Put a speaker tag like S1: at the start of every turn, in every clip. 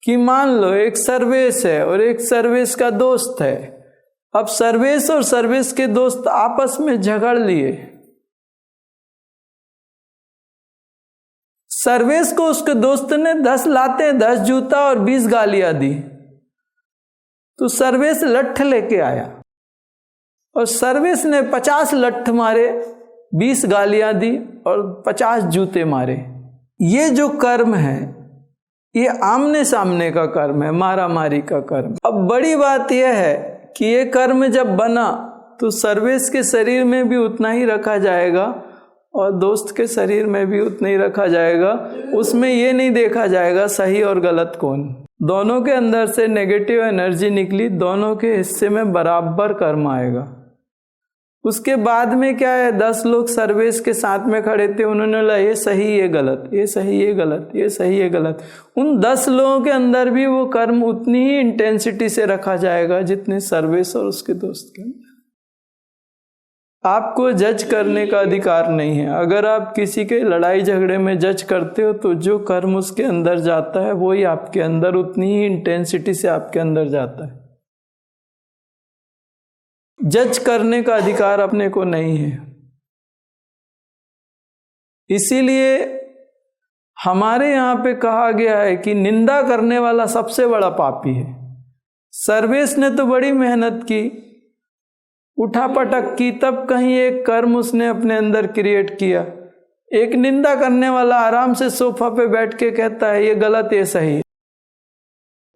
S1: कि मान लो एक सर्वेश है और एक सर्वेश का दोस्त है। अब सर्वेश और सर्वेश के दोस्त आपस में झगड़ लिए। सर्वेश को उसके दोस्त ने 10 लातें, 10 जूता और 20 गालियां दी। तो सर्वेश लट्ठ लेके आया और सर्वेश ने 50 लट्ठ मारे, 20 गालियां दी और 50 जूते मारे। ये जो कर्म है ये आमने सामने का कर्म है, मारा मारी का कर्म। अब बड़ी बात यह है कि ये कर्म जब बना तो सर्वेश के शरीर में भी उतना ही रखा जाएगा और दोस्त के शरीर में भी उतना ही रखा जाएगा। उसमें ये नहीं देखा जाएगा सही और गलत कौन। दोनों के अंदर से नेगेटिव एनर्जी निकली, दोनों के हिस्से में बराबर कर्म आएगा। उसके बाद में क्या है, 10 लोग सर्वेश के साथ में खड़े थे, उन्होंने बोला ये सही ये गलत, ये सही ये गलत, ये सही ये गलत। उन 10 लोगों के अंदर भी वो कर्म उतनी ही इंटेंसिटी से रखा जाएगा जितने सर्वेश और उसके दोस्त के अंदर। आपको जज करने का अधिकार नहीं है। अगर आप किसी के लड़ाई झगड़े में जज करते हो तो जो कर्म उसके अंदर जाता है वही आपके अंदर उतनी ही इंटेंसिटी से आपके अंदर जाता है। जज करने का अधिकार अपने को नहीं है। इसीलिए हमारे यहाँ पे कहा गया है कि निंदा करने वाला सबसे बड़ा पापी है। सर्वेश ने तो बड़ी मेहनत की, उठा पटक की, तब कहीं एक कर्म उसने अपने अंदर क्रिएट किया। एक निंदा करने वाला आराम से सोफा पे बैठ के कहता है ये गलत ये सही,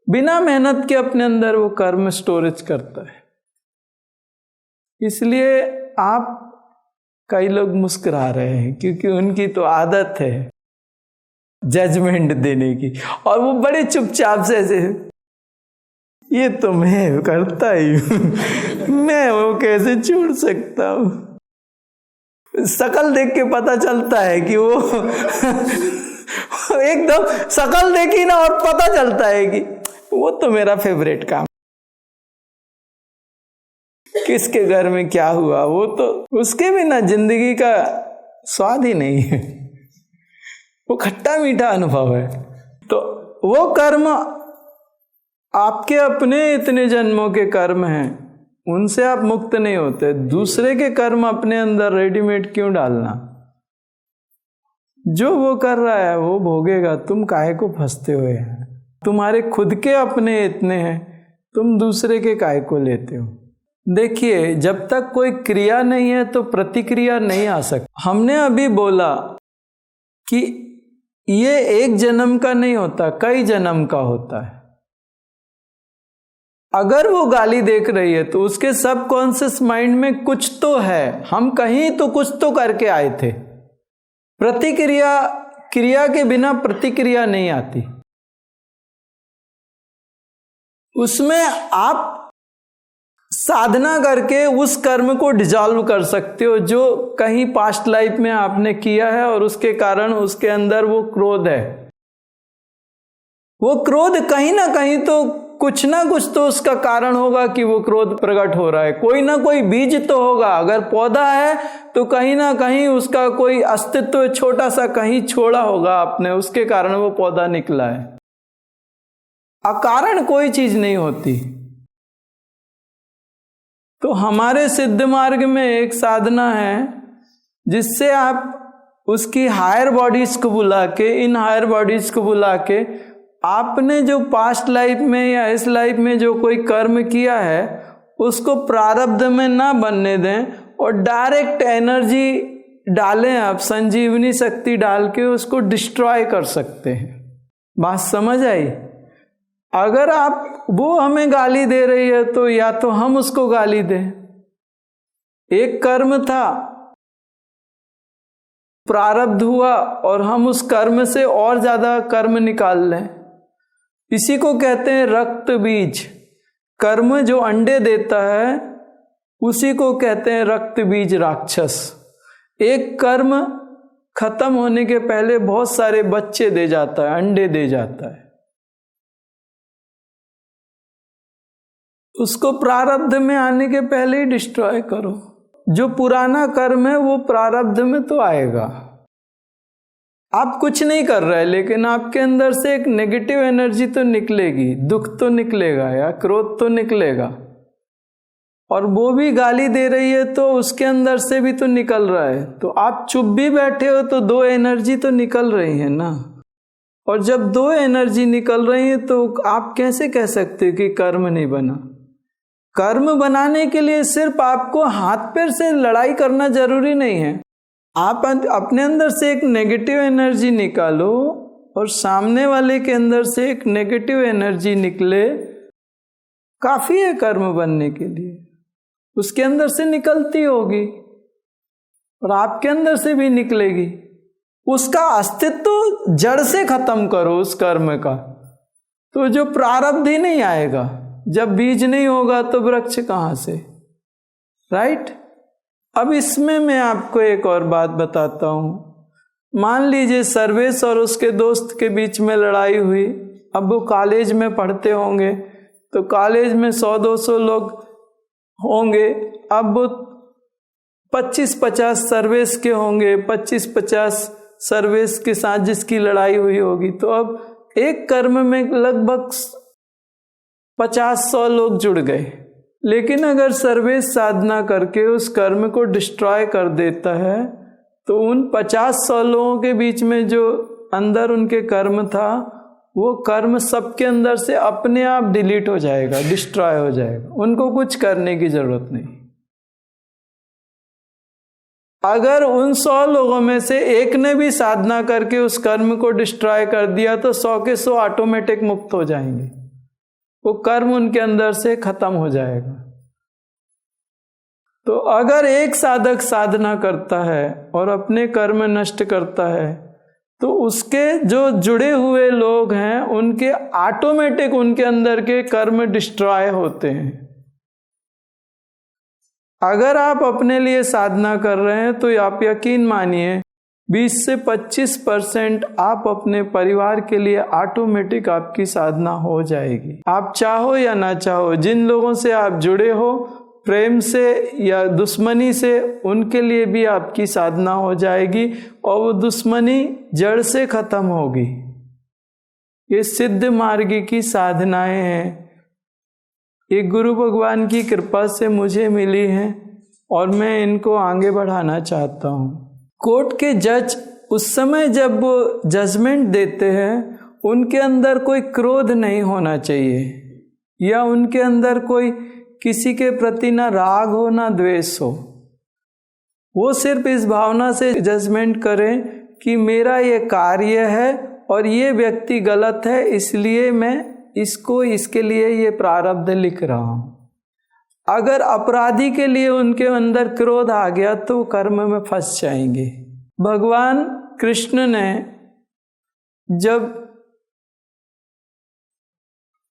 S1: बिना मेहनत के अपने अंदर वो कर्म स्टोरेज करता है। इसलिए आप कई लोग मुस्कुरा रहे हैं क्योंकि उनकी तो आदत है जजमेंट देने की, और वो बड़े चुपचाप से ऐसे ये तो मैं करता ही हूं, मैं वो कैसे छोड़ सकता हूं। शकल देख के पता चलता है कि वो एकदम शकल देखी ना और पता चलता है कि वो तो मेरा फेवरेट काम। किसके घर में क्या हुआ वो तो उसके बिना जिंदगी का स्वाद ही नहीं है, वो खट्टा मीठा अनुभव है। तो वो कर्म आपके अपने इतने जन्मों के कर्म हैं, उनसे आप मुक्त नहीं होते। दूसरे के कर्म अपने अंदर रेडीमेड क्यों डालना। जो वो कर रहा है वो भोगेगा, तुम काहे को फंसते हुए हैं। तुम्हारे खुद के अपने इतने हैं, तुम दूसरे के काहे को लेते हो। देखिए, जब तक कोई क्रिया नहीं है तो प्रतिक्रिया नहीं आ सकती। हमने अभी बोला कि ये एक जन्म का नहीं होता, कई जन्म का होता है। अगर वो गाली देख रही है तो उसके सबकॉन्शियस माइंड में कुछ तो है, हम कहीं तो कुछ तो करके आए थे। प्रतिक्रिया, क्रिया के बिना प्रतिक्रिया नहीं आती। उसमें आप साधना करके उस कर्म को डिसॉल्व कर सकते हो जो कहीं पास्ट लाइफ में आपने किया है, और उसके कारण उसके अंदर वो क्रोध है। वो क्रोध कहीं ना कहीं तो कुछ ना कुछ तो उसका कारण होगा कि वो क्रोध प्रकट हो रहा है। कोई ना कोई बीज तो होगा। अगर पौधा है तो कहीं ना कहीं उसका कोई अस्तित्व छोटा सा कहीं छोड़ा होगा आपने, उसके कारण वो पौधा निकला है। अकारण कोई चीज नहीं होती। तो हमारे सिद्ध मार्ग में एक साधना है जिससे आप उसकी हायर बॉडीज को बुला के, इन हायर बॉडीज को बुला के आपने जो पास्ट लाइफ में या इस लाइफ में जो कोई कर्म किया है उसको प्रारब्ध में ना बनने दें और डायरेक्ट एनर्जी डालें। आप संजीवनी शक्ति डाल के उसको डिस्ट्रॉय कर सकते हैं। बात समझ आई? अगर आप, वो हमें गाली दे रही है तो या तो हम उसको गाली दें। एक कर्म था, प्रारब्ध हुआ और हम उस कर्म से और ज्यादा कर्म निकाल लें। इसी को कहते हैं रक्त बीज। कर्म जो अंडे देता है उसी को कहते हैं रक्त बीज राक्षस। एक कर्म खत्म होने के पहले बहुत सारे बच्चे दे जाता है, अंडे दे जाता है। उसको प्रारब्ध में आने के पहले ही डिस्ट्रॉय करो। जो पुराना कर्म है वो प्रारब्ध में तो आएगा। आप कुछ नहीं कर रहे, लेकिन आपके अंदर से एक नेगेटिव एनर्जी तो निकलेगी, दुख तो निकलेगा या क्रोध तो निकलेगा, और वो भी गाली दे रही है तो उसके अंदर से भी तो निकल रहा है। तो आप चुप भी बैठे हो तो दो एनर्जी तो निकल रही है ना। और जब दो एनर्जी निकल रही है तो आप कैसे कह सकते हो कि कर्म नहीं बना। कर्म बनाने के लिए सिर्फ आपको हाथ पैर से लड़ाई करना जरूरी नहीं है। आप अपने अंदर से एक नेगेटिव एनर्जी निकालो और सामने वाले के अंदर से एक नेगेटिव एनर्जी निकले, काफी है कर्म बनने के लिए। उसके अंदर से निकलती होगी और आपके अंदर से भी निकलेगी। उसका अस्तित्व जड़ से खत्म करो उस कर्म का, तो जो प्रारब्ध ही नहीं आएगा। जब बीज नहीं होगा तो वृक्ष कहाँ से, राइट। अब इसमें मैं आपको एक और बात बताता हूं। मान लीजिए सर्वेश और उसके दोस्त के बीच में लड़ाई हुई। अब वो कॉलेज में पढ़ते होंगे तो कॉलेज में 100-200 लोग होंगे। अब वो 25-50 सर्वेश के होंगे, 25-50 सर्वेश के साथ जिसकी लड़ाई हुई होगी। तो अब एक कर्म में लगभग 50-100 लोग जुड़ गए। लेकिन अगर सर्वेश साधना करके उस कर्म को डिस्ट्रॉय कर देता है तो उन 50-100 लोगों के बीच में जो अंदर उनके कर्म था, वो कर्म सबके अंदर से अपने आप डिलीट हो जाएगा, डिस्ट्रॉय हो जाएगा। उनको कुछ करने की जरूरत नहीं। अगर उन 100 लोगों में से एक ने भी साधना करके उस कर्म को डिस्ट्रॉय कर दिया तो 100 के 100 ऑटोमेटिक मुक्त हो जाएंगे। वो कर्म उनके अंदर से खत्म हो जाएगा। तो अगर एक साधक साधना करता है और अपने कर्म नष्ट करता है तो उसके जो जुड़े हुए लोग हैं उनके ऑटोमेटिक उनके अंदर के कर्म डिस्ट्रॉय होते हैं। अगर आप अपने लिए साधना कर रहे हैं तो आप यकीन मानिए 20 से 25% आप अपने परिवार के लिए ऑटोमेटिक आपकी साधना हो जाएगी। आप चाहो या ना चाहो, जिन लोगों से आप जुड़े हो प्रेम से या दुश्मनी से, उनके लिए भी आपकी साधना हो जाएगी और वो दुश्मनी जड़ से खत्म होगी। ये सिद्ध मार्ग की साधनाएं हैं। ये गुरु भगवान की कृपा से मुझे मिली हैं और मैं इनको आगे बढ़ाना चाहता हूँ। कोर्ट के जज उस समय जब वो जजमेंट देते हैं, उनके अंदर कोई क्रोध नहीं होना चाहिए या उनके अंदर कोई किसी के प्रति ना राग हो ना द्वेष हो। वो सिर्फ इस भावना से जजमेंट करें कि मेरा ये कार्य है और ये व्यक्ति गलत है, इसलिए मैं इसको इसके लिए ये प्रारब्ध लिख रहा हूँ। अगर अपराधी के लिए उनके अंदर क्रोध आ गया तो कर्म में फंस जाएंगे। भगवान कृष्ण ने जब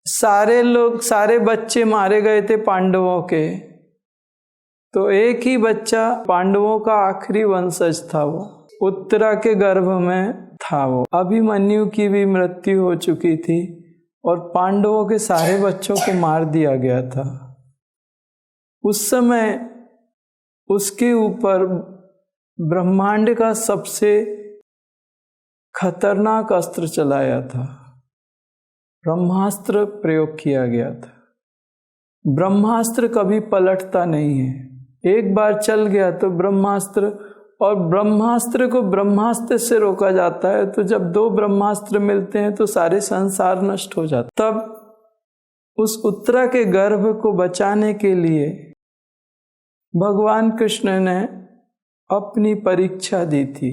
S1: सारे बच्चे मारे गए थे पांडवों के, तो एक ही बच्चा पांडवों का आखिरी वंशज था, वो उत्तरा के गर्भ में था। वो अभिमन्यु की भी मृत्यु हो चुकी थी और पांडवों के सारे बच्चों को मार दिया गया था। उस समय उसके ऊपर ब्रह्मांड का सबसे खतरनाक अस्त्र चलाया था, ब्रह्मास्त्र प्रयोग किया गया था। ब्रह्मास्त्र कभी पलटता नहीं है, एक बार चल गया तो ब्रह्मास्त्र, और ब्रह्मास्त्र को ब्रह्मास्त्र से रोका जाता है। तो जब दो ब्रह्मास्त्र मिलते हैं तो सारे संसार नष्ट हो जाता। तब उस उत्तरा के गर्भ को बचाने के लिए भगवान कृष्ण ने अपनी परीक्षा दी थी।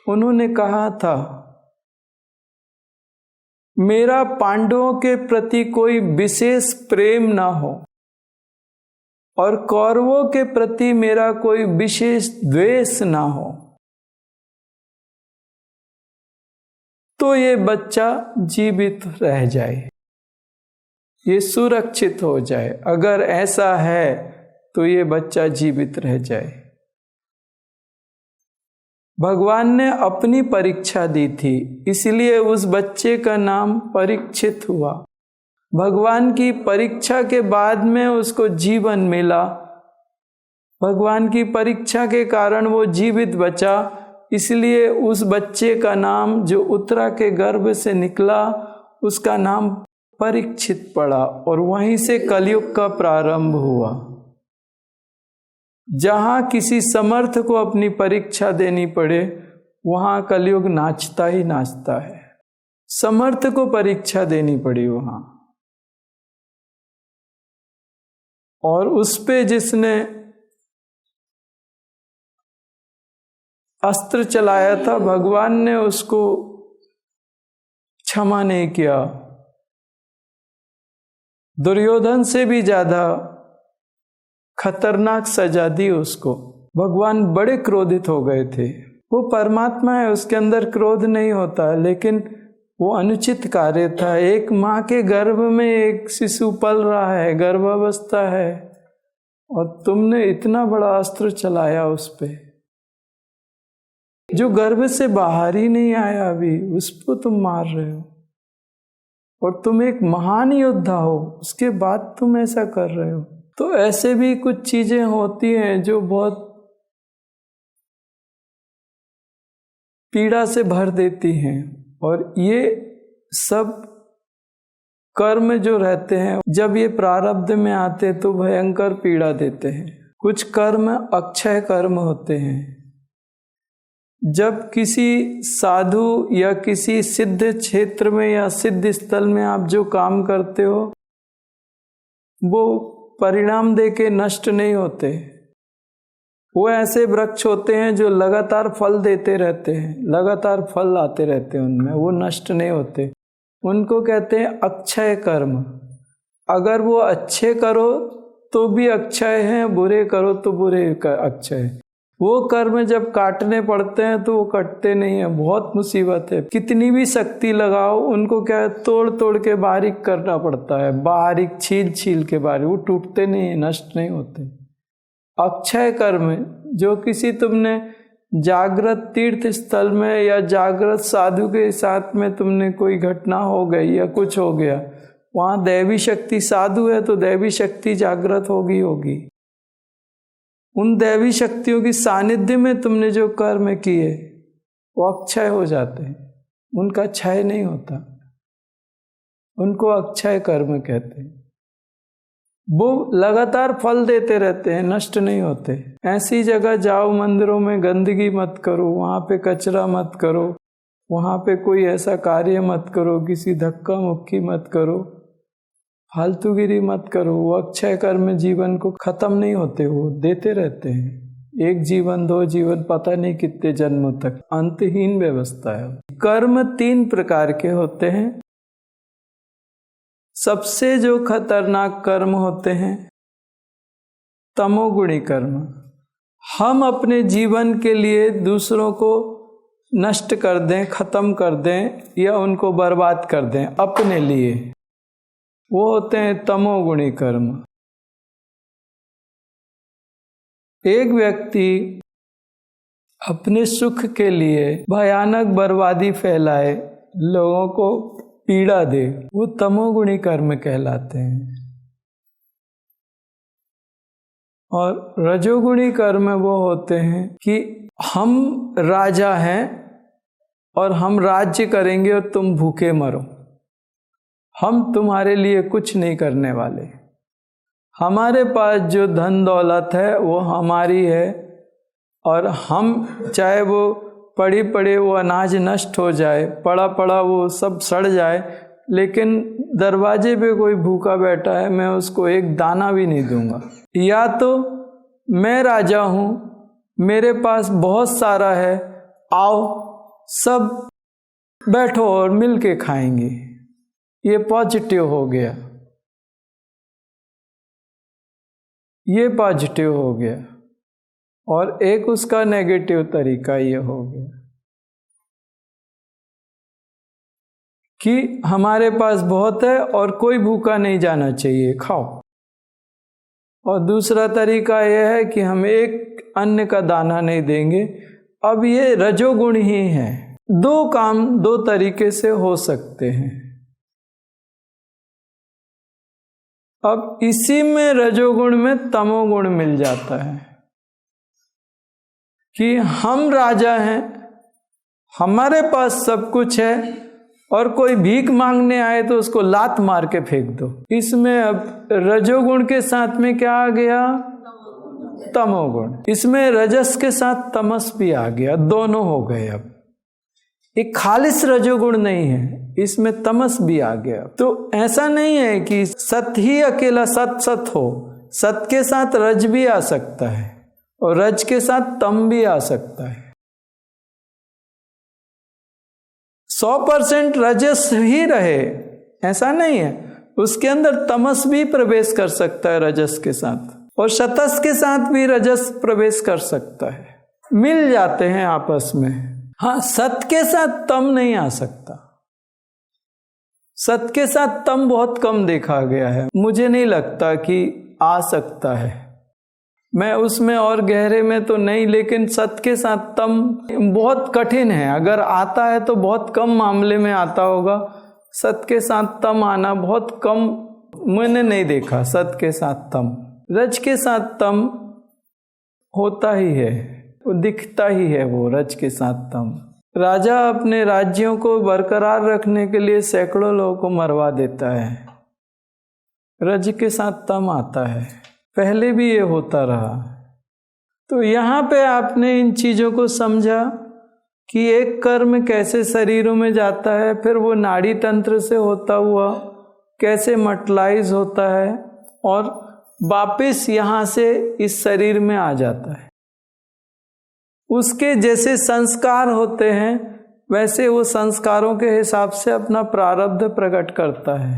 S1: उन्होंने कहा था, मेरा पांडवों के प्रति कोई विशेष प्रेम ना हो और कौरवों के प्रति मेरा कोई विशेष द्वेष ना हो, तो ये बच्चा जीवित रह जाए, ये सुरक्षित हो जाए। अगर ऐसा है तो ये बच्चा जीवित रह जाए। भगवान ने अपनी परीक्षा दी थी, इसलिए उस बच्चे का नाम परीक्षित हुआ। भगवान की परीक्षा के बाद में उसको जीवन मिला। भगवान की परीक्षा के कारण वो जीवित बचा इसलिए उस बच्चे का नाम जो उत्तरा के गर्भ से निकला उसका नाम परीक्षित पड़ा और वहीं से कलयुग का प्रारंभ हुआ। जहां किसी समर्थ को अपनी परीक्षा देनी पड़े वहां कलयुग नाचता ही नाचता है। समर्थ को परीक्षा देनी पड़ी वहां, और उस पे जिसने अस्त्र चलाया था भगवान ने उसको क्षमा नहीं किया। दुर्योधन से भी ज्यादा खतरनाक सजा दी उसको। भगवान बड़े क्रोधित हो गए थे। वो परमात्मा है, उसके अंदर क्रोध नहीं होता, लेकिन वो अनुचित कार्य था। एक माँ के गर्भ में एक शिशु पल रहा है, गर्भावस्था है, और तुमने इतना बड़ा अस्त्र चलाया उस पे जो गर्भ से बाहर ही नहीं आया अभी, उसको तुम मार रहे हो। और तुम एक महान योद्धा हो, उसके बाद तुम ऐसा कर रहे हो। तो ऐसे भी कुछ चीजें होती हैं जो बहुत पीड़ा से भर देती हैं। और ये सब कर्म जो रहते हैं जब ये प्रारब्ध में आते तो भयंकर पीड़ा देते हैं। कुछ कर्म अक्षय कर्म होते हैं। जब किसी साधु या किसी सिद्ध क्षेत्र में या सिद्ध स्थल में आप जो काम करते हो वो परिणाम देके नष्ट नहीं होते। वो ऐसे वृक्ष होते हैं जो लगातार फल देते रहते हैं, लगातार फल आते रहते हैं उनमें, वो नष्ट नहीं होते। उनको कहते हैं अक्षय कर्म। अगर वो अच्छे करो तो भी अक्षय है, बुरे करो तो बुरे अक्षय है। वो कर्म जब काटने पड़ते हैं तो वो कटते नहीं है, बहुत मुसीबत है। कितनी भी शक्ति लगाओ उनको क्या है, तोड़ तोड़ के बारीक करना पड़ता है, बारीक छील छील के बारीक, वो टूटते नहीं है, नष्ट नहीं होते। अक्षय कर्म जो किसी तुमने जागृत तीर्थ स्थल में या जागृत साधु के साथ में तुमने कोई घटना हो गई या कुछ हो गया, वहाँ दैवी शक्ति, साधु है तो दैवी शक्ति जागृत होगी। उन दैवी शक्तियों की सानिध्य में तुमने जो कर्म किए वो अक्षय हो जाते हैं, उनका क्षय नहीं होता। उनको अक्षय कर्म कहते हैं। वो लगातार फल देते रहते हैं, नष्ट नहीं होते। ऐसी जगह जाओ, मंदिरों में गंदगी मत करो, वहाँ पे कचरा मत करो, वहाँ पे कोई ऐसा कार्य मत करो, किसी धक्का मुक्की मत करो, फालतूगिरी मत करो। वो अक्षय कर्म जीवन को खत्म नहीं होते, वो देते रहते हैं। एक जीवन, दो जीवन, पता नहीं कितने जन्मों तक, अंतहीन व्यवस्था है। कर्म 3 प्रकार के होते हैं। सबसे जो खतरनाक कर्म होते हैं तमोगुणी कर्म। हम अपने जीवन के लिए दूसरों को नष्ट कर दें, खत्म कर दें या उनको बर्बाद कर दें अपने लिए, वो होते हैं तमोगुणी कर्म। एक व्यक्ति अपने सुख के लिए भयानक बर्बादी फैलाए, लोगों को पीड़ा दे, वो तमोगुणी कर्म कहलाते हैं। और रजोगुणी कर्म वो होते हैं कि हम राजा हैं और हम राज्य करेंगे और तुम भूखे मरो, हम तुम्हारे लिए कुछ नहीं करने वाले। हमारे पास जो धन दौलत है वो हमारी है, और हम चाहे वो पड़ी पड़े वो अनाज नष्ट हो जाए, पड़ा पड़ा वो सब सड़ जाए, लेकिन दरवाजे पे कोई भूखा बैठा है मैं उसको एक दाना भी नहीं दूंगा। या तो मैं राजा हूँ, मेरे पास बहुत सारा है, आओ सब बैठो और मिल के खाएंगे। ये पॉजिटिव हो गया, ये पॉजिटिव हो गया। और एक उसका नेगेटिव तरीका ये हो गया कि हमारे पास बहुत है और कोई भूखा नहीं जाना चाहिए, खाओ। और दूसरा तरीका यह है कि हम एक अन्न का दाना नहीं देंगे। अब ये रजोगुण ही है। 2 काम 2 तरीके से हो सकते हैं। अब इसी में रजोगुण में तमोगुण मिल जाता है कि हम राजा हैं, हमारे पास सब कुछ है और कोई भीख मांगने आए तो उसको लात मार के फेंक दो। इसमें अब रजोगुण के साथ में क्या आ गया? तमोगुण। इसमें रजस के साथ तमस भी आ गया, दोनों हो गए। अब एक खालिस रजोगुण नहीं है, इसमें तमस भी आ गया। तो ऐसा नहीं है कि सत ही अकेला सत सत हो, सत के साथ रज भी आ सकता है और रज के साथ तम भी आ सकता है। 100% रजस ही रहे ऐसा नहीं है, उसके अंदर तमस भी प्रवेश कर सकता है रजस के साथ, और शतस के साथ भी रजस प्रवेश कर सकता है, मिल जाते हैं आपस में। हाँ, सत के साथ तम नहीं आ सकता। सत के साथ तम बहुत कम देखा गया है, मुझे नहीं लगता कि आ सकता है। मैं उसमें और गहरे में तो नहीं, लेकिन सत के साथ तम बहुत कठिन है। अगर आता है तो बहुत कम मामले में आता होगा। सत के साथ तम आना बहुत कम, मैंने नहीं देखा सत के साथ तम। रज के साथ तम होता ही है, वो दिखता ही है, वो रज के साथ तम। राजा अपने राज्यों को बरकरार रखने के लिए सैकड़ों लोगों को मरवा देता है, रज के साथ तम आता है। पहले भी ये होता रहा। तो यहाँ पे आपने इन चीज़ों को समझा कि एक कर्म कैसे शरीरों में जाता है, फिर वो नाड़ी तंत्र से होता हुआ कैसे मटलाइज होता है और वापिस यहाँ से इस शरीर में आ जाता है। उसके जैसे संस्कार होते हैं वैसे वो संस्कारों के हिसाब से अपना प्रारब्ध प्रकट करता है।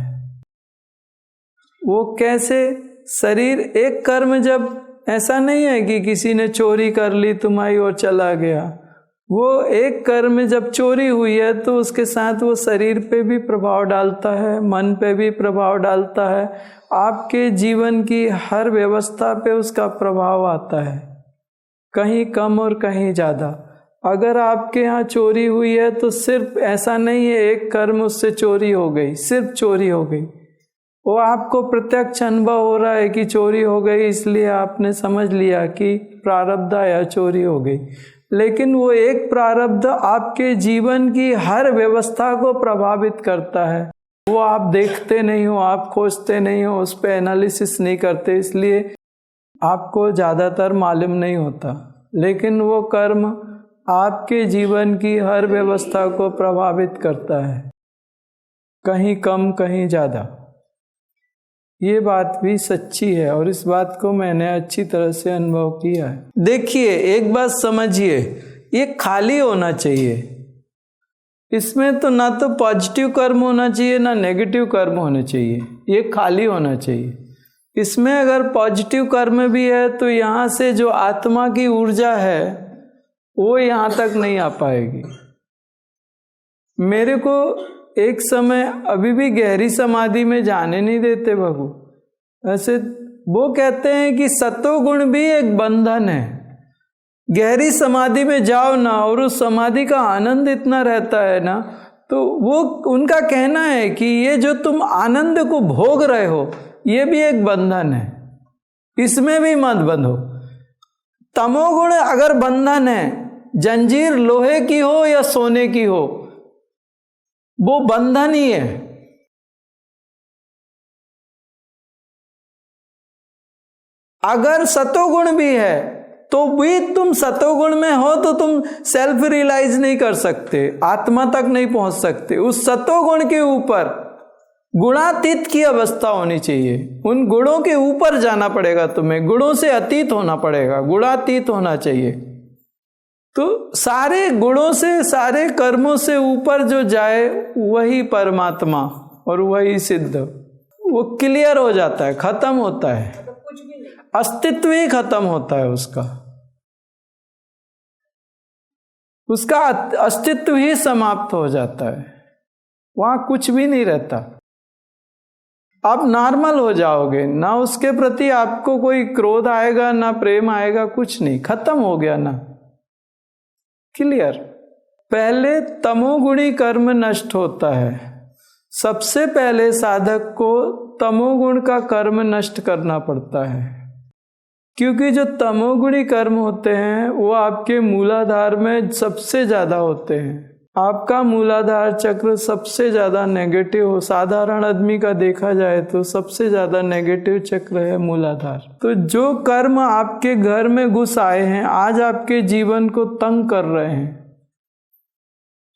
S1: वो कैसे शरीर, एक कर्म जब ऐसा नहीं है कि किसी ने चोरी कर ली तुम्हारी और चला गया, वो एक कर्म जब चोरी हुई है तो उसके साथ वो शरीर पे भी प्रभाव डालता है, मन पे भी प्रभाव डालता है, आपके जीवन की हर व्यवस्था पे उसका प्रभाव आता है, कहीं कम और कहीं ज़्यादा। अगर आपके यहाँ चोरी हुई है तो सिर्फ ऐसा नहीं है एक कर्म उससे चोरी हो गई, सिर्फ चोरी हो गई, वो आपको प्रत्यक्ष अनुभव हो रहा है कि चोरी हो गई, इसलिए आपने समझ लिया कि प्रारब्ध आया, चोरी हो गई। लेकिन वो एक प्रारब्ध आपके जीवन की हर व्यवस्था को प्रभावित करता है। वो आप देखते नहीं हो, आप खोजते नहीं हो, उस पर एनालिसिस नहीं करते, इसलिए आपको ज़्यादातर मालूम नहीं होता। लेकिन वो कर्म आपके जीवन की हर व्यवस्था को प्रभावित करता है, कहीं कम कहीं ज़्यादा। ये बात भी सच्ची है और इस बात को मैंने अच्छी तरह से अनुभव किया है। देखिए, एक बात समझिए, ये खाली होना चाहिए। इसमें तो ना तो पॉजिटिव कर्म होना चाहिए ना नेगेटिव कर्म होने चाहिए, ये खाली होना चाहिए। इसमें अगर पॉजिटिव कर्म भी है तो यहाँ से जो आत्मा की ऊर्जा है वो यहाँ तक नहीं आ पाएगी। मेरे को एक समय अभी भी गहरी समाधि में जाने नहीं देते भगु। ऐसे वो कहते हैं कि सतोगुण भी एक बंधन है। गहरी समाधि में जाओ ना और उस समाधि का आनंद इतना रहता है ना, तो वो उनका कहना है कि ये जो तुम आनंद को भोग रहे हो ये भी एक बंधन है, इसमें भी मत बंधो। तमोगुण अगर बंधन है, जंजीर लोहे की हो या सोने की हो, वो बंधन ही है। अगर सतोगुण भी है तो भी तुम सतोगुण में हो तो तुम सेल्फ रियलाइज नहीं कर सकते, आत्मा तक नहीं पहुंच सकते। उस सतोगुण के ऊपर गुणातीत की अवस्था होनी चाहिए, उन गुणों के ऊपर जाना पड़ेगा तुम्हें, गुणों से अतीत होना पड़ेगा, गुणातीत होना चाहिए। तो सारे गुणों से, सारे कर्मों से ऊपर जो जाए वही परमात्मा और वही सिद्ध, वो क्लियर हो जाता है, खत्म होता है, अस्तित्व ही खत्म होता है उसका अस्तित्व ही समाप्त हो जाता है, वहां कुछ भी नहीं रहता। आप नॉर्मल हो जाओगे, ना उसके प्रति आपको कोई क्रोध आएगा ना प्रेम आएगा, कुछ नहीं, खत्म हो गया ना, क्लियर। पहले तमोगुणी कर्म नष्ट होता है। सबसे पहले साधक को तमोगुण का कर्म नष्ट करना पड़ता है, क्योंकि जो तमोगुणी कर्म होते हैं वो आपके मूलाधार में सबसे ज़्यादा होते हैं। आपका मूलाधार चक्र सबसे ज़्यादा नेगेटिव हो, साधारण आदमी का देखा जाए तो सबसे ज़्यादा नेगेटिव चक्र है मूलाधार। तो जो कर्म आपके घर में घुस आए हैं, आज आपके जीवन को तंग कर रहे हैं,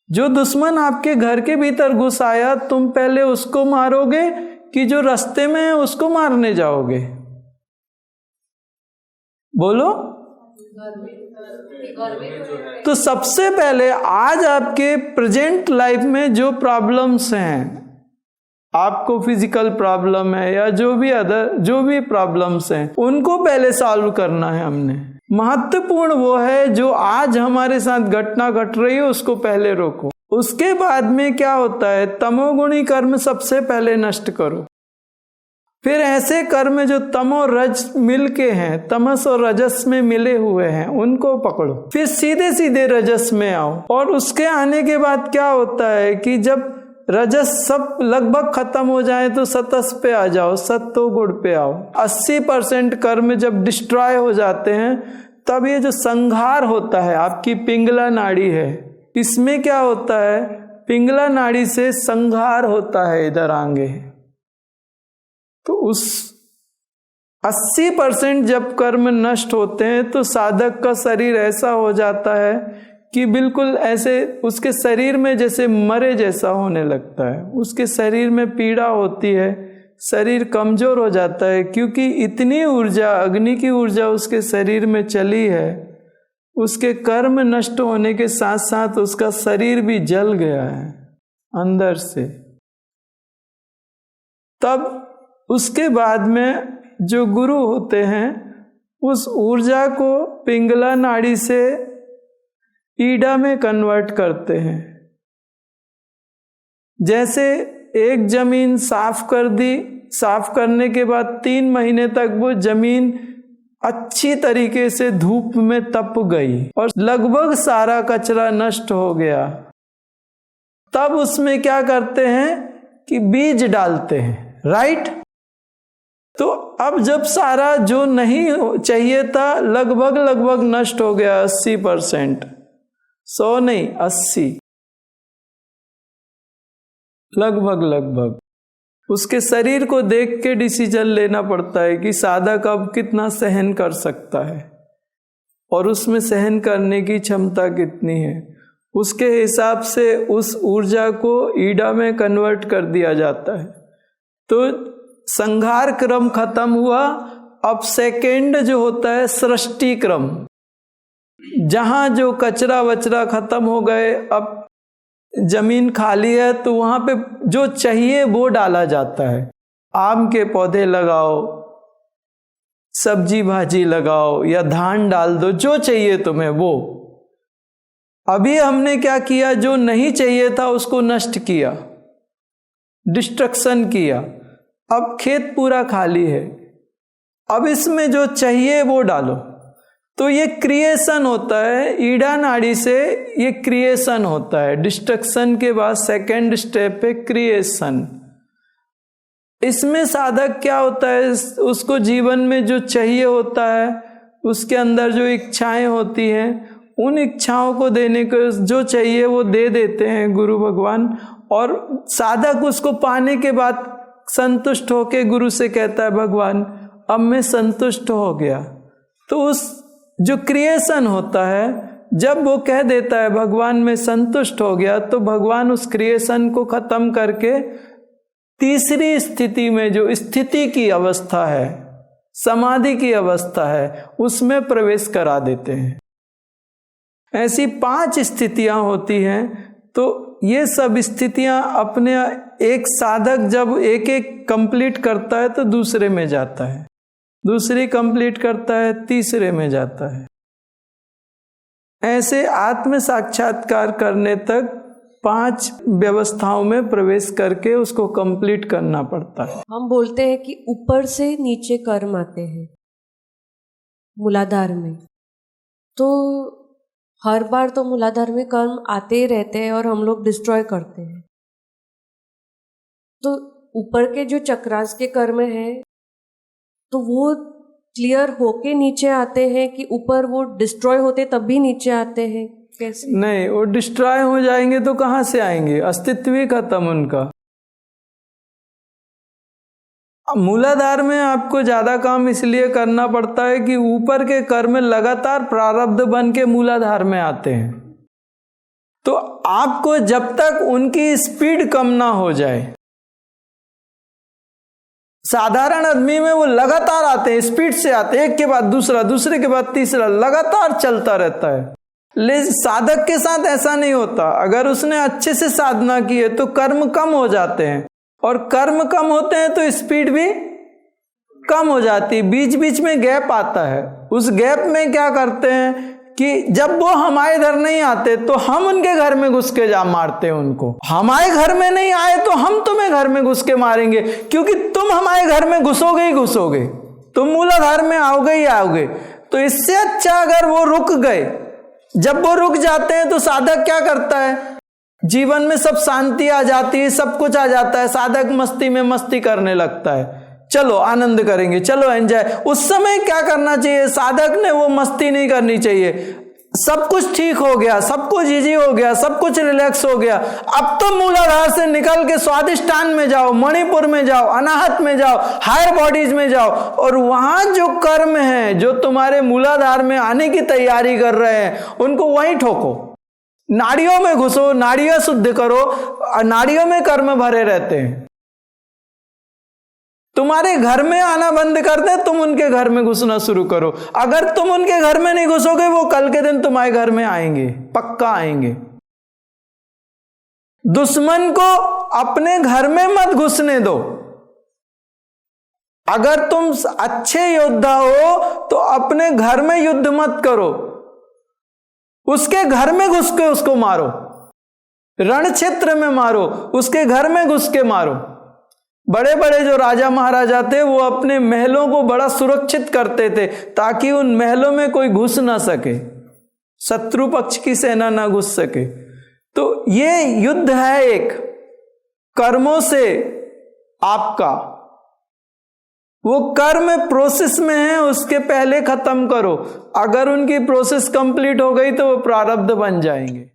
S1: जो दुश्मन आपके घर के भीतर घुस आया, तुम पहले उसको मारोगे कि जो रास्ते में है उसको मारने जाओगे? बोलो। तो सबसे पहले आज आपके प्रेजेंट लाइफ में जो प्रॉब्लम्स हैं, आपको फिजिकल प्रॉब्लम है या जो भी प्रॉब्लम्स हैं, उनको पहले सॉल्व करना है हमने। महत्वपूर्ण वो है जो आज हमारे साथ घटना घट रही है उसको पहले रोको। उसके बाद में क्या होता है, तमोगुणी कर्म सबसे पहले नष्ट करो। फिर ऐसे कर्म जो तमो रज मिलके हैं, तमस और रजस में मिले हुए हैं, उनको पकड़ो। फिर सीधे सीधे रजस में आओ। और उसके आने के बाद क्या होता है कि जब रजस सब लगभग खत्म हो जाए तो सतस पे आ जाओ, सत्तो गुण पे आओ। 80% कर्म जब डिस्ट्रॉय हो जाते हैं, तब ये जो संघार होता है, आपकी पिंगला नाड़ी है, इसमें क्या होता है, पिंगला नाड़ी से संघार होता है इधर आगे। तो उस 80% जब कर्म नष्ट होते हैं तो साधक का शरीर ऐसा हो जाता है कि बिल्कुल ऐसे उसके शरीर में जैसे मरे जैसा होने लगता है। उसके शरीर में पीड़ा होती है, शरीर कमजोर हो जाता है, क्योंकि इतनी ऊर्जा, अग्नि की ऊर्जा उसके शरीर में चली है। उसके कर्म नष्ट होने के साथ साथ उसका शरीर भी जल गया है अंदर से। तब उसके बाद में जो गुरु होते हैं उस ऊर्जा को पिंगला नाड़ी से ईडा में कन्वर्ट करते हैं। जैसे एक जमीन साफ कर दी, साफ करने के बाद 3 महीने तक वो जमीन अच्छी तरीके से धूप में तप गई और लगभग सारा कचरा नष्ट हो गया। तब उसमें क्या करते हैं कि बीज डालते हैं, राइट? तो अब जब सारा जो नहीं चाहिए था लगभग नष्ट हो गया, 80%, 100 नहीं 80, लगभग उसके शरीर को देख के डिसीजन लेना पड़ता है कि साधक अब कितना सहन कर सकता है और उसमें सहन करने की क्षमता कितनी है। उसके हिसाब से उस ऊर्जा को ईडा में कन्वर्ट कर दिया जाता है। तो संघार क्रम खत्म हुआ। अब सेकेंड जो होता है सृष्टि क्रम, जहां जो कचरा वचरा खत्म हो गए, अब जमीन खाली है तो वहां पे जो चाहिए वो डाला जाता है। आम के पौधे लगाओ, सब्जी भाजी लगाओ या धान डाल दो, जो चाहिए तुम्हें वो। अभी हमने क्या किया, जो नहीं चाहिए था उसको नष्ट किया, डिस्ट्रक्शन किया। अब खेत पूरा खाली है, अब इसमें जो चाहिए वो डालो। तो ये क्रिएशन होता है, ईडा नाड़ी से ये क्रिएशन होता है। डिस्ट्रक्शन के बाद सेकेंड स्टेप है क्रिएशन। इसमें साधक क्या होता है, उसको जीवन में जो चाहिए होता है, उसके अंदर जो इच्छाएं होती हैं, उन इच्छाओं को देने को जो चाहिए वो दे देते हैं गुरु भगवान। और साधक उसको पाने के बाद संतुष्ट होके गुरु से कहता है, भगवान अब मैं संतुष्ट हो गया। तो उस जो क्रिएशन होता है, जब वो कह देता है भगवान मैं संतुष्ट हो गया, तो भगवान उस क्रिएशन को खत्म करके तीसरी स्थिति में, जो स्थिति की अवस्था है, समाधि की अवस्था है, उसमें प्रवेश करा देते हैं। ऐसी 5 स्थितियां होती हैं। तो ये सब स्थितियां अपने एक साधक जब एक एक कंप्लीट करता है तो दूसरे में जाता है, दूसरी कंप्लीट करता है तीसरे में जाता है। ऐसे आत्म साक्षात्कार करने तक 5 व्यवस्थाओं में प्रवेश करके उसको कंप्लीट करना पड़ता है।
S2: हम बोलते हैं कि ऊपर से नीचे कर्म आते हैं मूलाधार में, तो हर बार तो मूलाधार में कर्म आते ही रहते हैं और हम लोग डिस्ट्रॉय करते हैं। तो ऊपर के जो चक्रास के कर्म है, तो वो क्लियर होके नीचे आते हैं कि ऊपर वो डिस्ट्रॉय होते तब भी नीचे आते हैं, कैसे?
S1: नहीं, वो डिस्ट्रॉय हो जाएंगे तो कहाँ से आएंगे, अस्तित्व ही खत्म उनका। मूलाधार में आपको ज्यादा काम इसलिए करना पड़ता है कि ऊपर के कर्म लगातार प्रारब्ध बन के मूलाधार में आते हैं, तो आपको जब तक उनकी स्पीड कम ना हो जाए, साधारण आदमी में वो लगातार आते हैं, स्पीड से आते हैं, एक के बाद दूसरा, दूसरे के बाद तीसरा, लगातार चलता रहता है। लेकिन साधक के साथ ऐसा नहीं होता। अगर उसने अच्छे से साधना की है तो कर्म कम हो जाते हैं, और कर्म कम होते हैं तो स्पीड भी कम हो जाती है। बीच बीच में गैप आता है, उस गैप में क्या करते हैं कि जब वो हमारे घर नहीं आते तो हम उनके घर में घुस के जा मारते हैं उनको। हमारे घर में नहीं आए तो हम तुम्हें घर में घुस के मारेंगे, क्योंकि तुम हमारे घर में घुसोगे ही घुसोगे, तुम मूलाधार में आओगे ही आओगे। तो इससे अच्छा अगर वो रुक गए, जब वो रुक जाते हैं तो साधक क्या करता है, जीवन में सब शांति आ जाती है, सब कुछ आ जाता है, साधक मस्ती में मस्ती करने लगता है, चलो आनंद करेंगे, चलो एंजॉय। उस समय क्या करना चाहिए, साधक ने वो मस्ती नहीं करनी चाहिए। सब कुछ ठीक हो गया, सब कुछ इजी हो गया, सब कुछ रिलैक्स हो गया, अब तो मूलाधार से निकल के स्वादिष्टान में जाओ, मणिपुर में जाओ, अनाहत में जाओ, हायर बॉडीज में जाओ, और वहां जो कर्म है जो तुम्हारे मूलाधार में आने की तैयारी कर रहे हैं उनको वहीं ठोको। नाड़ियों में घुसो, नाड़ियां शुद्ध करो, नाड़ियों में कर्म भरे रहते हैं। तुम्हारे घर में आना बंद कर दे, तुम उनके घर में घुसना शुरू करो। अगर तुम उनके घर में नहीं घुसोगे, वो कल के दिन तुम्हारे घर में आएंगे, पक्का आएंगे। दुश्मन को अपने घर में मत घुसने दो। अगर तुम अच्छे योद्धा हो तो अपने घर में युद्ध मत करो, उसके घर में घुस के उसको मारो, रण क्षेत्र में मारो, उसके घर में घुस के मारो। बड़े बड़े जो राजा महाराजा थे वो अपने महलों को बड़ा सुरक्षित करते थे ताकि उन महलों में कोई घुस ना सके, शत्रु पक्ष की सेना ना घुस सके। तो ये युद्ध है एक कर्मों से आपका, वो कर्म प्रोसेस में है, उसके पहले खत्म करो। अगर उनकी प्रोसेस कंप्लीट हो गई तो वो प्रारब्ध बन जाएंगे।